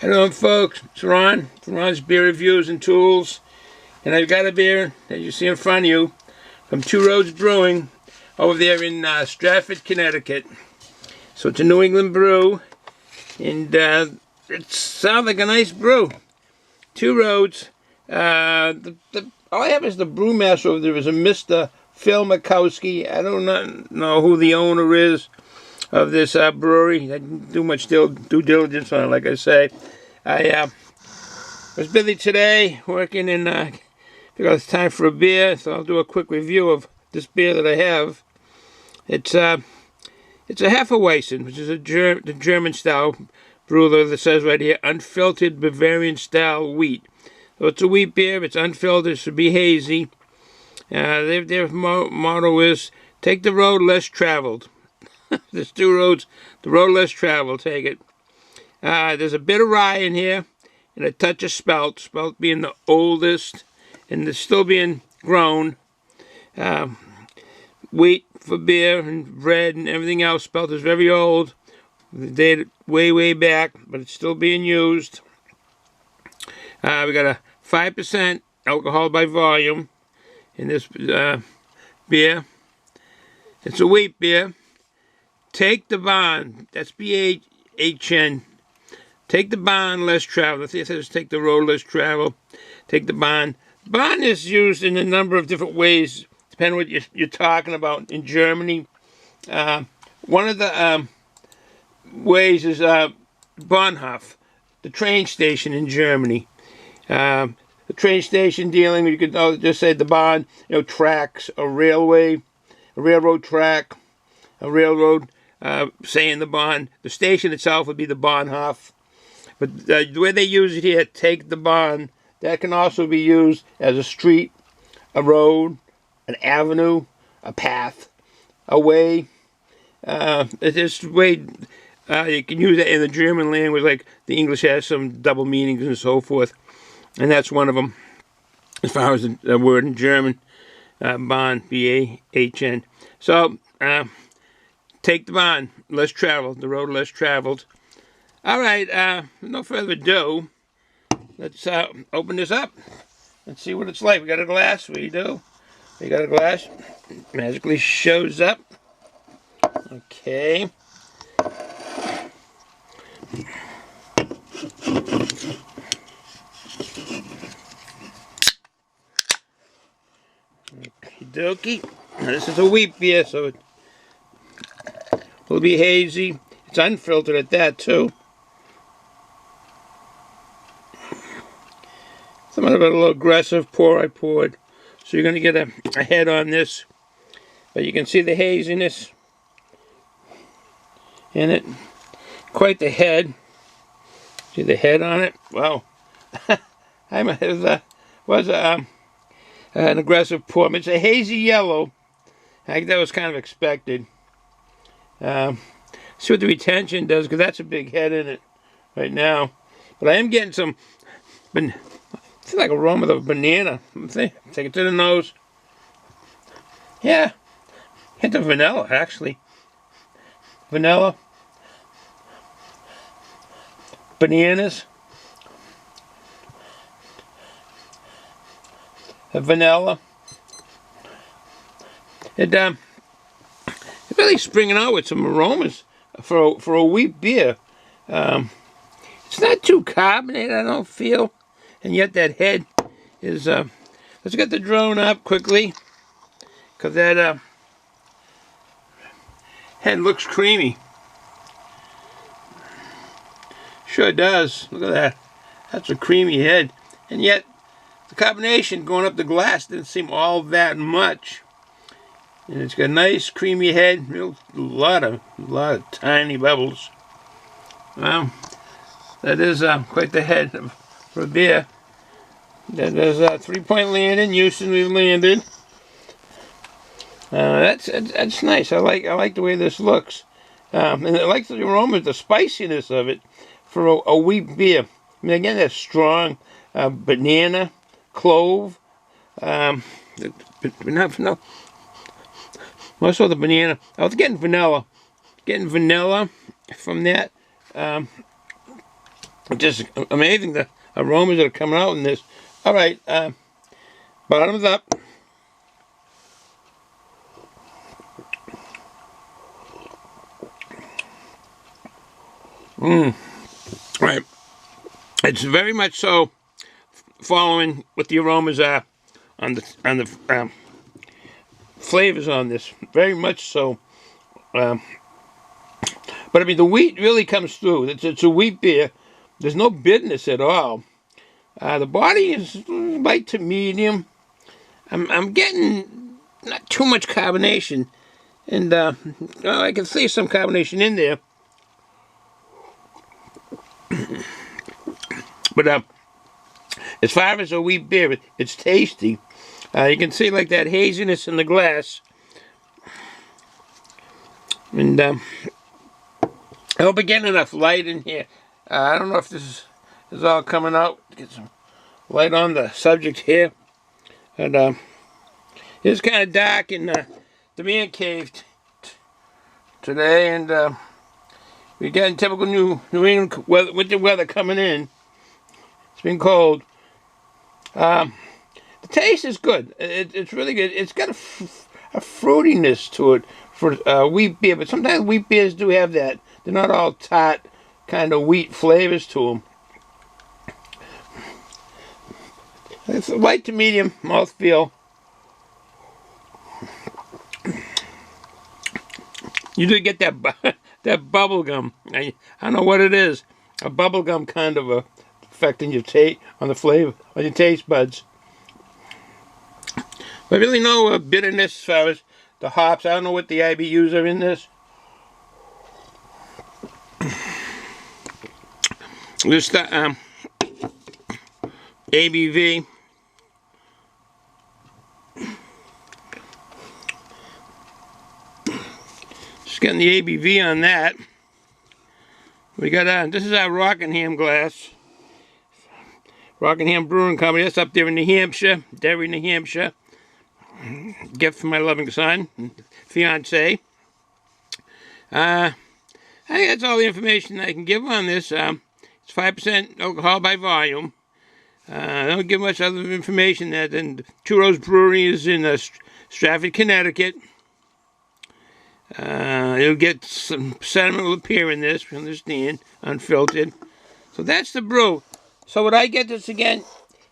Hello folks, it's Ron from Ron's Beer Reviews and Tools, and I've got a beer that you see in front of you from Two Roads Brewing over there in Stratford, Connecticut. So it's a New England brew, and it sounds like a nice brew. Two Roads. All I have is the brewmaster over there is a Mr. Phil Makowski. I don't know who the owner is of this brewery. I didn't do much due diligence on it, like I say. I was busy today working and figured it's time for a beer, so I'll do a quick review of this beer that I have. It's a Hefeweizen, which is the German style brew that says right here, unfiltered Bavarian style wheat. So it's a wheat beer, it's unfiltered, it should be hazy. Their motto is, take the road less traveled. There's two roads, the road less traveled, take it. There's a bit of rye in here, and a touch of spelt, spelt being the oldest, and it's still being grown. Wheat for beer and bread and everything else, spelt is very old. They dated way back, but it's still being used. We got a 5% alcohol by volume in this beer. It's a wheat beer. Take the bond. That's B-A-H-N. Take the bond, less travel. It says take the road, less travel. Take the bond. Bond is used in a number of different ways, depending on what you're talking about. In Germany, one of the ways is Bahnhof, the train station in Germany. The train station dealing, you could just say the bond, tracks, a railway, a railroad track, a railroad, saying the bond. The station itself would be the Bahnhof. But the way they use it here, take the bond, that can also be used as a street, a road, an avenue, a path, a way. It's a way you can use it in the German language, like the English has some double meanings and so forth. And that's one of them, as far as the word in German, bond, B-A-H-N. So, take the bond, less traveled, the road less traveled. All right, no further ado, let's open this up and see what it's like. We got a glass, we do. We got a glass, it magically shows up. Okay. Okie dokie. Now, this is a wheat beer, so it will be hazy. It's unfiltered at that, too. So I'm going to go a little aggressive pour I poured. So you're going to get a head on this. But you can see the haziness in it. Quite the head. See the head on it? Wow. It was an aggressive pour. It's a hazy yellow. I think that was kind of expected. See what the retention does, because that's a big head in it right now. But I am getting some, it's like aroma of banana. Take it to the nose. Yeah, hint of vanilla, actually. Vanilla. Bananas. Vanilla. It really springing out with some aromas for a wheat beer. It's not too carbonated, I don't feel, and yet that head is. Let's get the drone up quickly, because that head looks creamy. Sure does. Look at that. That's a creamy head, and yet the carbonation going up the glass didn't seem all that much. And it's got a nice creamy head, a lot of tiny bubbles. Well, that is quite the head for a beer. There's a 3-point landing. Houston, we've landed. That's nice. I like the way this looks, and I like the aroma, the spiciness of it for a wheat beer. I mean, again, that's strong banana, clove. No. Also the banana. I was getting vanilla. Getting vanilla from that. It's just amazing the aromas that are coming out in this. All right, bottoms up. All right, it's very much so following what the aromas are on the flavors on this. Very much so. But I mean, the wheat really comes through. It's a wheat beer. There's no bitterness at all. The body is light to medium. I'm getting not too much carbonation, and I can see some carbonation in there. But as far as a wheat beer, it's tasty. You can see like that haziness in the glass. And I hope I get enough light in here. I don't know if this is all coming out. Get some light on the subject here. And it's kind of dark in the man cave today. And we're getting typical New England winter weather coming in. It's been cold. The taste is good. It's really good. It's got a fruitiness to it for wheat beer, but sometimes wheat beers do have that. They're not all tart kind of wheat flavors to them. It's a light to medium mouthfeel. You do get that bubble gum. I don't know what it is. A bubble gum kind of a effect in your on the flavor, on your taste buds. But really no bitterness as far as the hops. I don't know what the IBUs are in this. This ABV. Just getting the ABV on that. We got this is our Rockingham glass. Rockingham Brewing Company. That's up there in New Hampshire, Derry, New Hampshire. Gift from my loving son, fiance. I think that's all the information I can give on this. It's 5% alcohol by volume. I don't give much other information than Two Rose Brewery is in Stratford, Connecticut. You'll get some sediment will appear in this, we understand, unfiltered. So that's the brew. So would I get this again?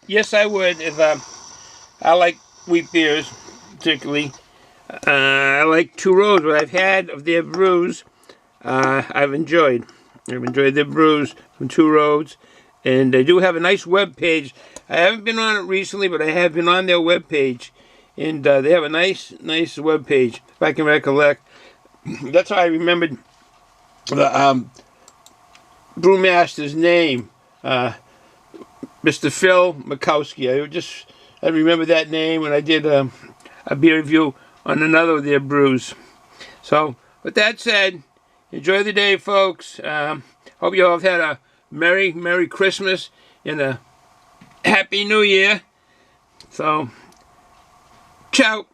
Yes, I would. If I like wheat beers, particularly. I like Two Rose. What I've had of their brews, I've enjoyed. I've enjoyed their brews from Two Rose. And they do have a nice web page. I haven't been on it recently, but I have been on their web page. And they have a nice web page, if I can recollect. That's how I remembered the brewmaster's name, Mr. Phil Makowski. I remember that name when I did a beer review on another of their brews. So, with that said, enjoy the day, folks. Hope you all have had a Merry Christmas and a Happy New Year. So, ciao.